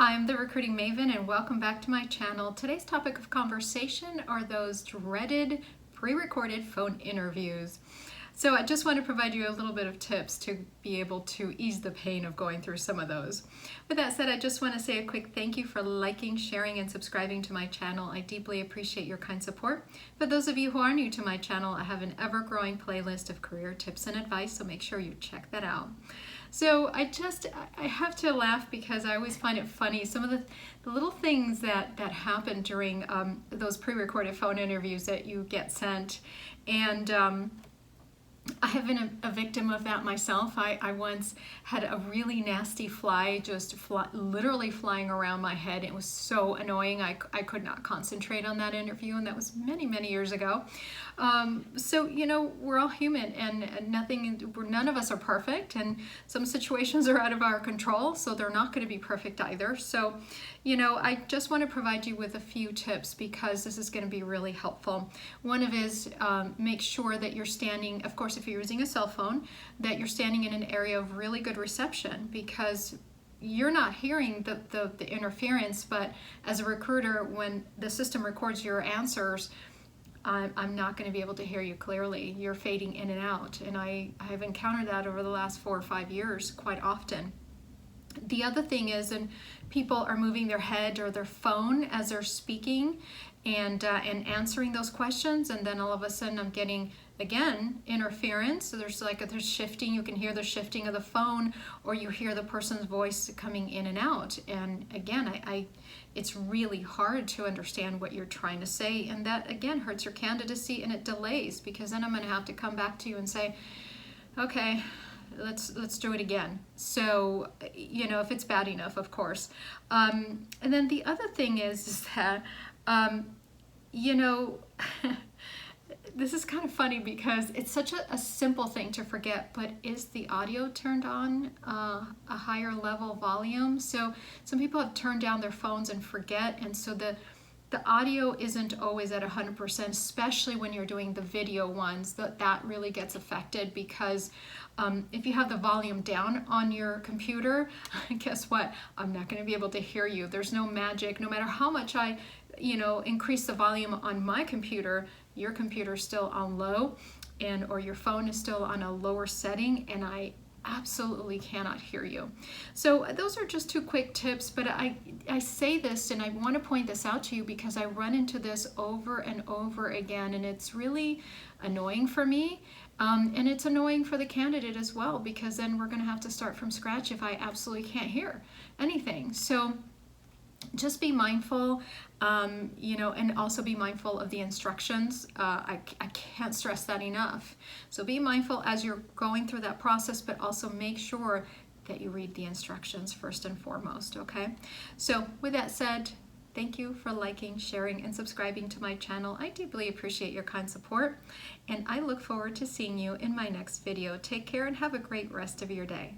Hi, I'm the Recruiting Maven and welcome back to my channel. Today's topic of conversation are those dreaded pre-recorded phone interviews. So I just want to provide you a little bit of tips to be able to ease the pain of going through some of those. With that said, I just want to say a quick thank you for liking, sharing, and subscribing to my channel. I deeply appreciate your kind support. For those of you who are new to my channel, I have an ever-growing playlist of career tips and advice, so make sure you check that out. So I have to laugh because I always find it funny, some of the little things that happen during those pre-recorded phone interviews that you get sent. And I have been a victim of that myself. I once had a really nasty fly literally flying around my head. It was so annoying. I could not concentrate on that interview, and that was many, many years ago. So, you know, we're all human, and none of us are perfect, and some situations are out of our control, so they're not going to be perfect either. So, you know, I just want to provide you with a few tips because this is going to be really helpful. One of is make sure that you're standing, of course, if you're using a cell phone, that you're standing in an area of really good reception, because you're not hearing the interference, but as a recruiter, when the system records your answers, I'm not going to be able to hear you clearly. You're fading in and out, and I have encountered that over the last 4 or 5 years quite often. The other thing is, and people are moving their head or their phone as they're speaking and answering those questions, and then all of a sudden I'm getting, again, interference. So there's shifting. You can hear the shifting of the phone, or you hear the person's voice coming in and out. And again, it's really hard to understand what you're trying to say, and that again hurts your candidacy, and it delays, because then I'm going to have to come back to you and say, okay, let's do it again. So, you know, if it's bad enough, of course. And then the other thing is that, you know, this is kind of funny because it's such a simple thing to forget, but is the audio turned on a higher level volume? So some people have turned down their phones and forget, and so the audio isn't always at 100%, especially when you're doing the video ones. That really gets affected, because if you have the volume down on your computer, guess what? I'm not going to be able to hear you. There's no magic. No matter how much I, you know, increase the volume on my computer, your computer's still on low, or your phone is still on a lower setting, and I absolutely cannot hear you. So those are just 2 quick tips, but I say this and I want to point this out to you because I run into this over and over again, and it's really annoying for me, and it's annoying for the candidate as well, because then we're going to have to start from scratch if I absolutely can't hear anything. So just be mindful, you know, and also be mindful of the instructions. I can't stress that enough. So be mindful as you're going through that process, but also make sure that you read the instructions first and foremost, okay? So with that said, thank you for liking, sharing, and subscribing to my channel. I deeply appreciate your kind support, and I look forward to seeing you in my next video. Take care and have a great rest of your day.